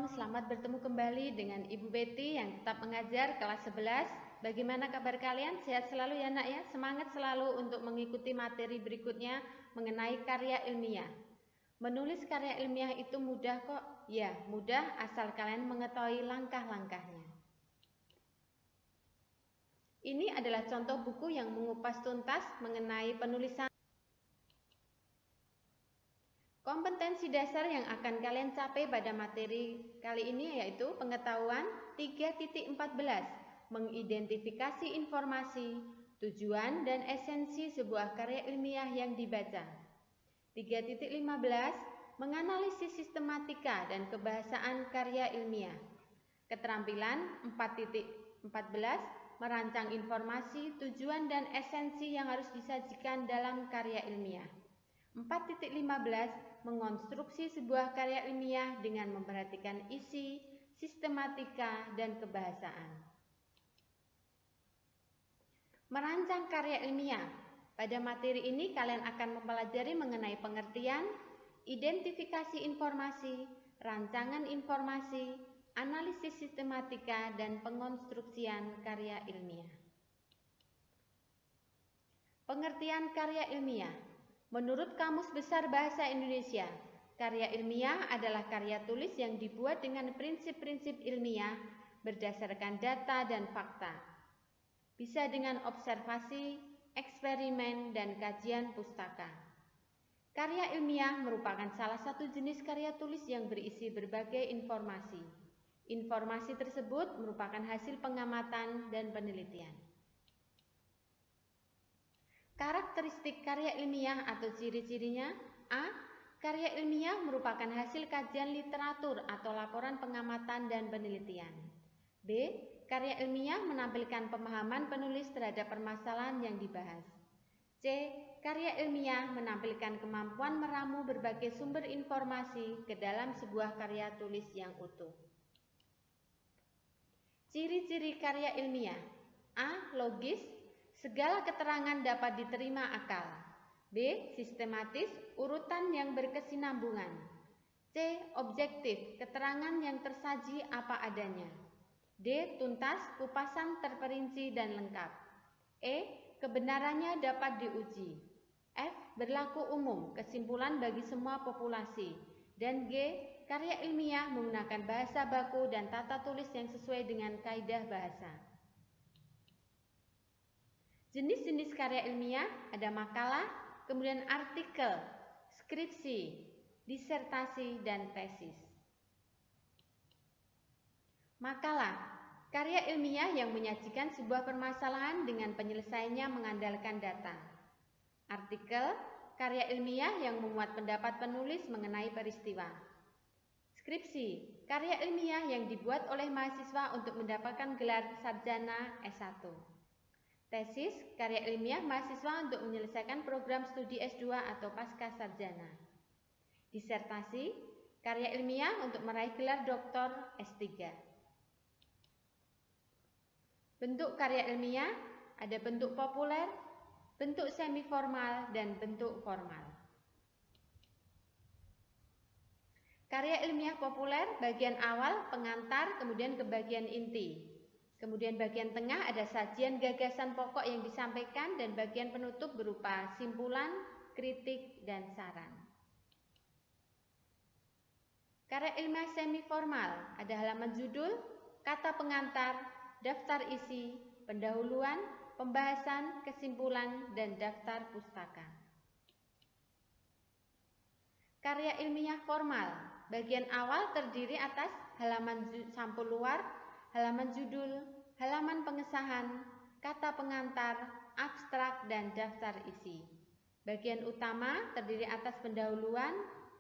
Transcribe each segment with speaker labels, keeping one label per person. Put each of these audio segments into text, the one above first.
Speaker 1: selamat bertemu kembali dengan Ibu Betty yang tetap mengajar kelas 11. Bagaimana kabar kalian? Sehat selalu ya nak ya? Semangat selalu untuk mengikuti materi berikutnya mengenai karya ilmiah. Menulis karya ilmiah itu mudah kok? Ya, mudah asal kalian mengetahui langkah-langkahnya. Ini adalah contoh buku yang mengupas tuntas mengenai penulisan. Kompetensi dasar yang akan kalian capai pada materi kali ini yaitu pengetahuan 3.14, mengidentifikasi informasi, tujuan dan esensi sebuah karya ilmiah yang dibaca. 3.15, menganalisis sistematika dan kebahasaan karya ilmiah. Keterampilan 4.14, merancang informasi, tujuan dan esensi yang harus disajikan dalam karya ilmiah. 4.15, mengonstruksi sebuah karya ilmiah dengan memperhatikan isi, sistematika, dan kebahasaan. Merancang karya ilmiah. Pada materi ini kalian akan mempelajari mengenai pengertian, identifikasi informasi, rancangan informasi, analisis sistematika, dan pengonstruksian karya ilmiah. Pengertian karya ilmiah. Menurut Kamus Besar Bahasa Indonesia, karya ilmiah adalah karya tulis yang dibuat dengan prinsip-prinsip ilmiah berdasarkan data dan fakta. Bisa dengan observasi, eksperimen, dan kajian pustaka. Karya ilmiah merupakan salah satu jenis karya tulis yang berisi berbagai informasi. Informasi tersebut merupakan hasil pengamatan dan penelitian. Karakteristik karya ilmiah atau ciri-cirinya. A. Karya ilmiah merupakan hasil kajian literatur atau laporan pengamatan dan penelitian. B. Karya ilmiah menampilkan pemahaman penulis terhadap permasalahan yang dibahas. C. Karya ilmiah menampilkan kemampuan meramu berbagai sumber informasi ke dalam sebuah karya tulis yang utuh. Ciri-ciri karya ilmiah. A. Logis. Segala keterangan dapat diterima akal. B. Sistematis, urutan yang berkesinambungan. C. Objektif, keterangan yang tersaji apa adanya. D. Tuntas, kupasan terperinci dan lengkap. E. Kebenarannya dapat diuji. F. Berlaku umum, kesimpulan bagi semua populasi. Dan G. Karya ilmiah menggunakan bahasa baku dan tata tulis yang sesuai dengan kaidah bahasa. Jenis-jenis karya ilmiah ada makalah, kemudian artikel, skripsi, disertasi, dan tesis. Makalah, karya ilmiah yang menyajikan sebuah permasalahan dengan penyelesaiannya mengandalkan data. Artikel, karya ilmiah yang memuat pendapat penulis mengenai peristiwa. Skripsi, karya ilmiah yang dibuat oleh mahasiswa untuk mendapatkan gelar sarjana S1. Tesis, karya ilmiah mahasiswa untuk menyelesaikan program studi S2 atau pasca sarjana. Disertasi, karya ilmiah untuk meraih gelar doktor S3. Bentuk karya ilmiah ada bentuk populer, bentuk semi-formal, dan bentuk formal. Karya ilmiah populer, bagian awal, pengantar, kemudian ke bagian inti. Kemudian bagian tengah ada sajian gagasan pokok yang disampaikan dan bagian penutup berupa simpulan, kritik, dan saran. Karya ilmiah semi-formal ada halaman judul, kata pengantar, daftar isi, pendahuluan, pembahasan, kesimpulan, dan daftar pustaka. Karya ilmiah formal, bagian awal terdiri atas halaman sampul luar, halaman judul, halaman pengesahan, kata pengantar, abstrak, dan daftar isi. Bagian utama terdiri atas pendahuluan,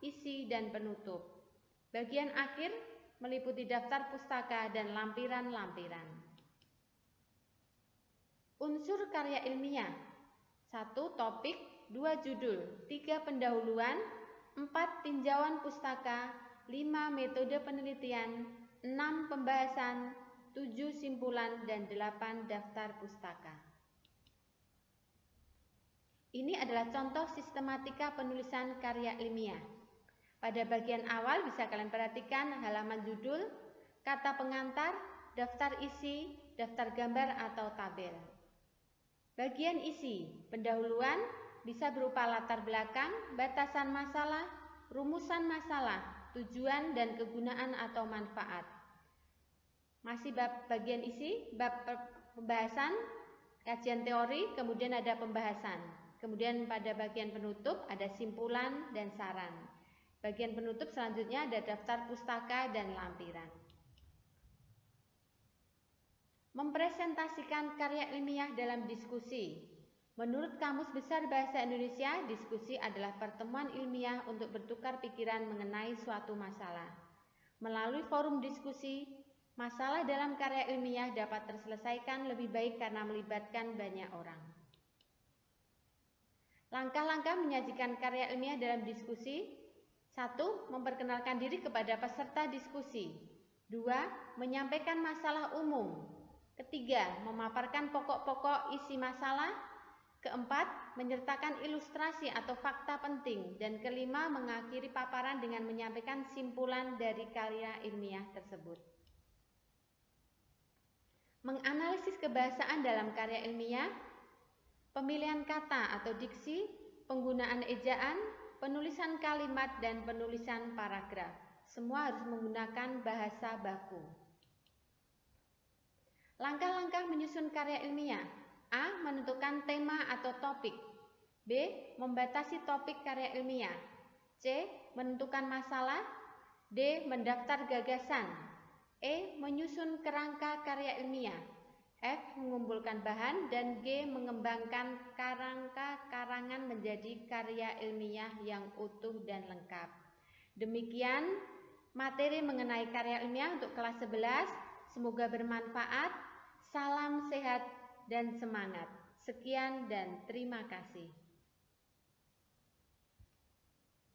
Speaker 1: isi, dan penutup. Bagian akhir meliputi daftar pustaka dan lampiran-lampiran. Unsur karya ilmiah. 1. Topik, 2. Judul, 3. Pendahuluan, 4. Tinjauan pustaka, 5. Metode penelitian, 6. Pembahasan, 7. Simpulan, dan 8. Daftar pustaka. Ini adalah contoh sistematika penulisan karya ilmiah. Pada bagian awal bisa kalian perhatikan halaman judul, kata pengantar, daftar isi, daftar gambar atau tabel. Bagian isi, pendahuluan bisa berupa latar belakang, batasan masalah, rumusan masalah, tujuan dan kegunaan atau manfaat. Masih bagian isi, bab pembahasan, kajian teori, kemudian ada pembahasan. Kemudian pada bagian penutup ada simpulan dan saran. Bagian penutup selanjutnya ada daftar pustaka dan lampiran. Mempresentasikan karya ilmiah dalam diskusi. Menurut Kamus Besar Bahasa Indonesia, diskusi adalah pertemuan ilmiah untuk bertukar pikiran mengenai suatu masalah. Melalui forum diskusi, masalah dalam karya ilmiah dapat terselesaikan lebih baik karena melibatkan banyak orang. Langkah-langkah menyajikan karya ilmiah dalam diskusi. 1. Memperkenalkan diri kepada peserta diskusi. 2. Menyampaikan masalah umum. Ketiga, memaparkan pokok-pokok isi masalah. Keempat, menyertakan ilustrasi atau fakta penting. Dan kelima, mengakhiri paparan dengan menyampaikan simpulan dari karya ilmiah tersebut. Menganalisis kebahasaan dalam karya ilmiah, pemilihan kata atau diksi, penggunaan ejaan, penulisan kalimat, dan penulisan paragraf. Semua harus menggunakan bahasa baku. Langkah-langkah menyusun karya ilmiah. A. Menentukan tema atau topik. B. Membatasi topik karya ilmiah. C. Menentukan masalah. D. Mendaftar gagasan. E. Menyusun kerangka karya ilmiah. F. Mengumpulkan bahan. Dan G. Mengembangkan kerangka karangan menjadi karya ilmiah yang utuh dan lengkap. Demikian materi mengenai karya ilmiah untuk kelas 11. Semoga bermanfaat. Salam sehat dan semangat. Sekian dan terima kasih.